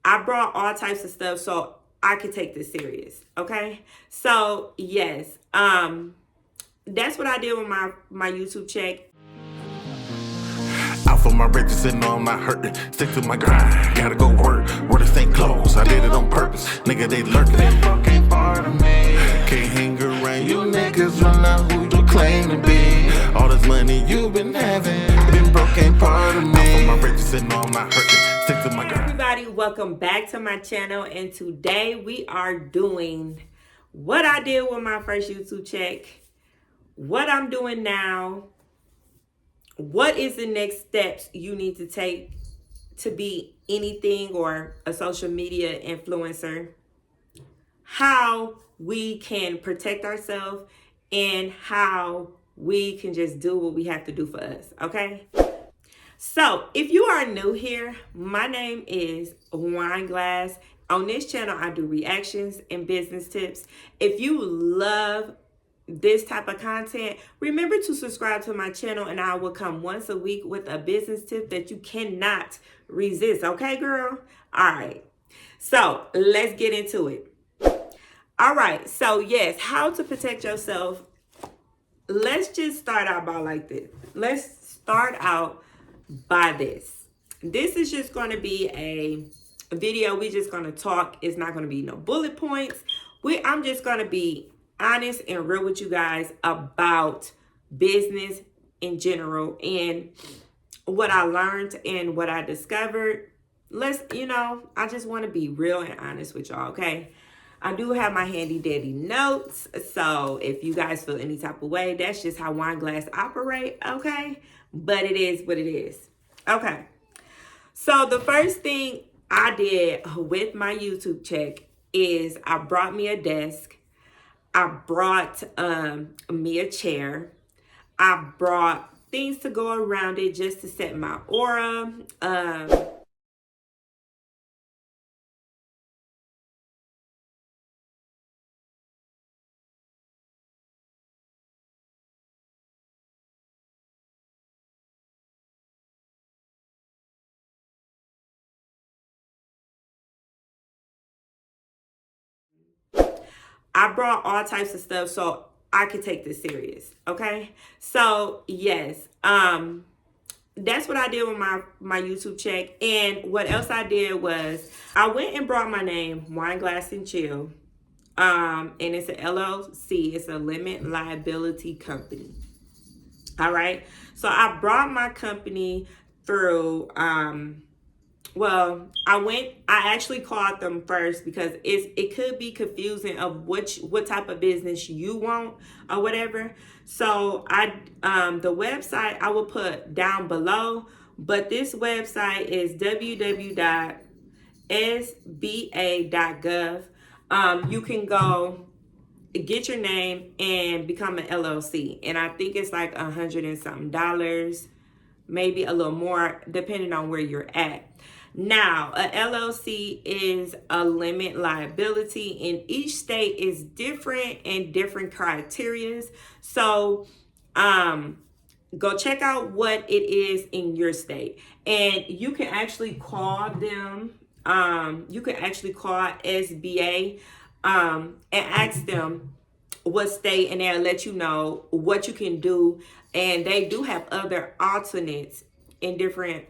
I brought all types of stuff so I could take this serious. Okay. So yes, that's what I did with my YouTube check. Out for my bridges and no, I'm not hurting. Stick to my grind, gotta go work. Where this ain't close, I did it on purpose. Nigga, they lurking. That fuck ain't part of me. Can't hang around you niggas, run out who you claim to be. All this money you been having, been broke, ain't part of me. Out for my bridges and no, I'm not hurting. Stick to my grind. Everybody, welcome back to my channel, and today we are doing what I did with my first YouTube check, what I'm doing now, what is the next steps you need to take to be anything or a social media influencer, how we can protect ourselves, and how we can just do what we have to do for us, okay? So if you are new here, my name is Wine Glass. On this channel, I do reactions and business tips. If you love this type of content, remember to subscribe to my channel, and I will come once a week with a business tip that you cannot resist. Okay, girl? All right. So let's get into it. All right. So yes, how to protect yourself. Let's just start out by like this. Let's start out by this. This is just going to be a video. We're just going to talk. It's not going to be no bullet points. I'm just going to be honest and real with you guys about business in general and what I learned and what I discovered. I just want to be real and honest with y'all, okay? I do have my handy dandy notes, so if you guys feel any type of way, that's just how Wine Glass operate, okay? But it is what it is. Okay. So the first thing I did with my YouTube check is I brought me a desk. I brought me a chair. I brought things to go around it just to set my aura. I brought all types of stuff so I could take this serious. Okay. So yes, that's what I did with my YouTube check. And what else I did was I went and brought my name, Wine Glass and Chill. And it's an LLC. It's a limit liability company. All right. So I brought my company through, I actually called them first because it could be confusing of what type of business you want or whatever. So the website I will put down below, but this website is www.sba.gov. You can go get your name and become an LLC, and I think it's like $100 and something, maybe a little more depending on where you're at. Now, a LLC is a limit liability, and each state is different and different criterias. So go check out what it is in your state, and you can actually call them. You can actually call SBA and ask them what state, and they'll let you know what you can do. And they do have other alternates in different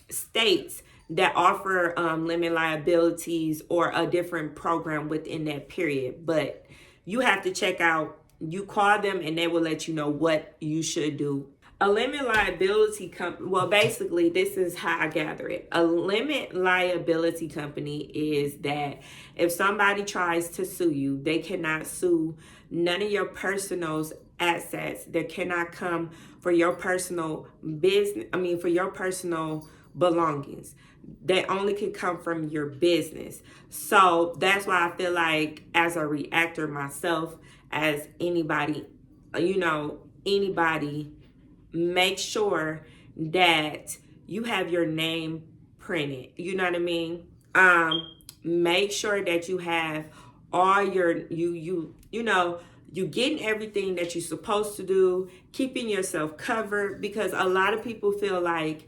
states that offer limit liabilities or a different program within that period. But you have to check out, you call them and they will let you know what you should do. A limit liability company, well, basically, this is how I gather it. A limit liability company is that if somebody tries to sue you, they cannot sue none of your personal assets. They cannot come for your personal business, for your personal belongings. They only can come from your business. So that's why I feel like, as a reactor myself, as anybody, make sure that you have your name printed. You know what I mean? Make sure that you have all your, you getting everything that you're supposed to do, keeping yourself covered, because a lot of people feel like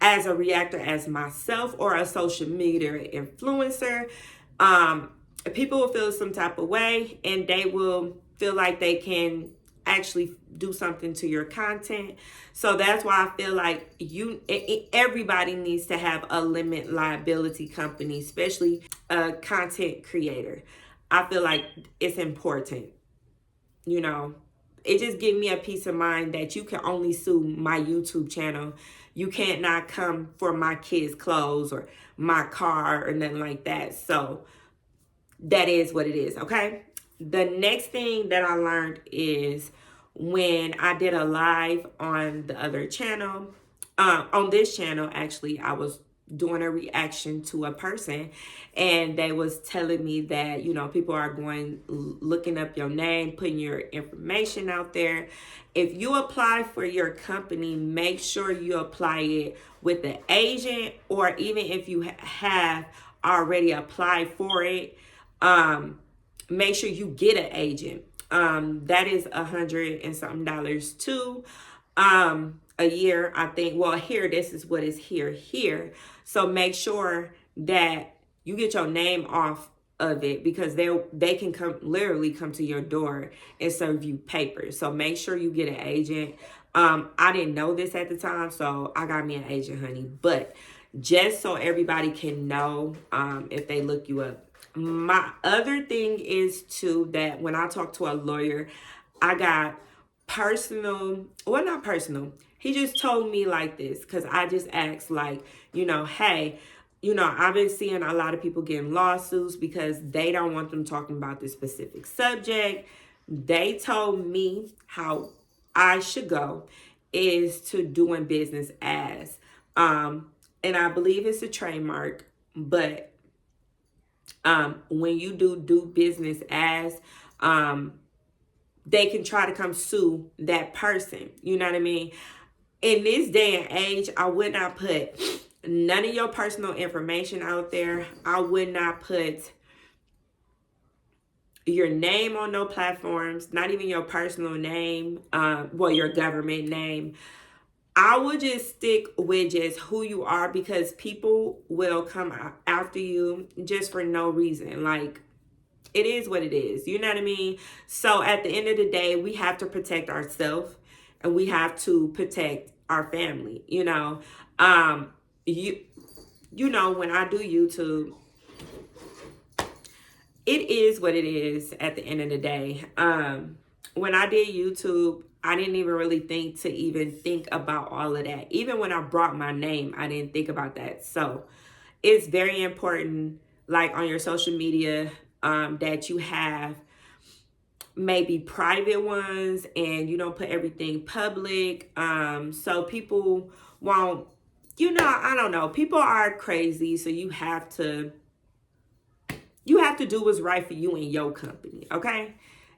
as a reactor as myself or a social media influencer, people will feel some type of way and they will feel like they can actually do something to your content. So that's why I feel like everybody needs to have a limit liability company, especially a content creator. I feel like it's important, you know. It just gives me a peace of mind that you can only sue my YouTube channel. You can't not come for my kids' clothes or my car or nothing like that. So that is what it is, okay? The next thing that I learned is when I did a live on the other channel, on this channel, actually, I was doing a reaction to a person and they was telling me that, you know, people are going looking up your name, putting your information out there. If you apply for your company, make sure you apply it with the agent, or even if you have already applied for it, make sure you get an agent. That is $100 and something too. A year, I think. Well, here, this is what is here. So make sure that you get your name off of it, because they can literally come to your door and serve you papers. So make sure you get an agent. I didn't know this at the time, so I got me an agent, honey. But just so everybody can know, if they look you up. My other thing is too that when I talk to a lawyer, I got not personal. He just told me like this, because I just asked, like, you know, hey, you know, I've been seeing a lot of people getting lawsuits because they don't want them talking about this specific subject. They told me how I should go is to doing business as, and I believe it's a trademark, but when you do business as, they can try to come sue that person. You know what I mean? In this day and age, I would not put none of your personal information out there. I would not put your name on no platforms, not even your personal name, your government name. I would just stick with just who you are, because people will come after you just for no reason. Like, it is what it is. You know what I mean? So at the end of the day, we have to protect ourselves and we have to protect our family. You know, you know, when I do YouTube, it is what it is at the end of the day. When I did YouTube, I didn't even really think about all of that. Even when I brought my name, I didn't think about that. So it's very important, like on your social media, that you have maybe private ones and you don't put everything public. So people won't, you know, I don't know. People are crazy. So you have to do what's right for you and your company. Okay.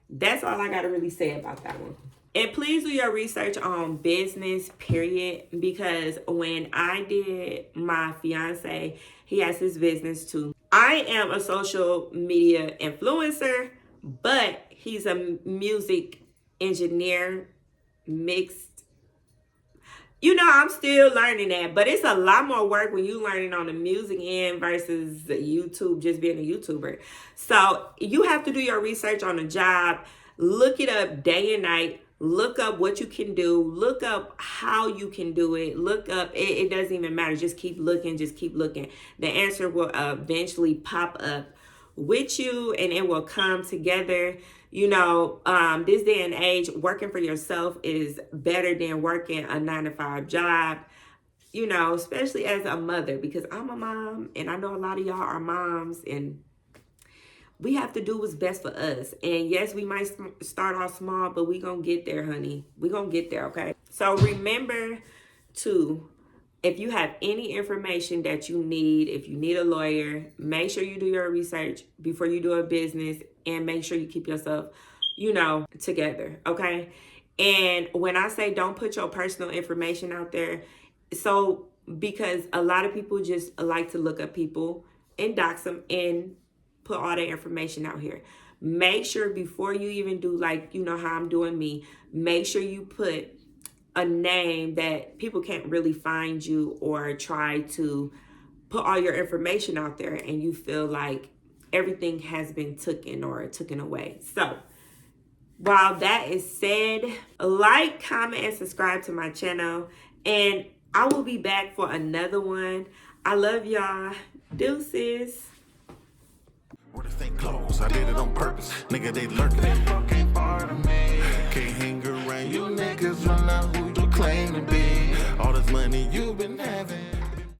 That's all I got to really say about that one. And please do your research on business, period. Because when I did my fiance, he has his business too. I am a social media influencer, but he's a music engineer mixed. You know, I'm still learning that, but it's a lot more work when you learning on the music end versus YouTube, just being a YouTuber. So you have to do your research on the job, look it up day and night, look up what you can do, look up how you can do it, look up, it doesn't even matter. Just keep looking, just keep looking. The answer will eventually pop up with you and it will come together. You know, this day and age, working for yourself is better than working a 9-to-5 job, you know, especially as a mother, because I'm a mom and I know a lot of y'all are moms, and we have to do what's best for us. And yes, we might start off small, but we gonna get there, honey. We gonna get there, okay? So remember to, if you have any information that you need, if you need a lawyer, make sure you do your research before you do a business, and make sure you keep yourself, you know, together, okay? And when I say don't put your personal information out there, so because a lot of people just like to look up people and dox them and put all their information out here. Make sure before you even do, like, you know how I'm doing me, make sure you put a name that people can't really find you, or try to put all your information out there and you feel like everything has been taken away. So while that is said, like, comment, and subscribe to my channel, and I will be back for another one. I love y'all. Deuces. Where this ain't close, I did it on purpose. Nigga, they lurking.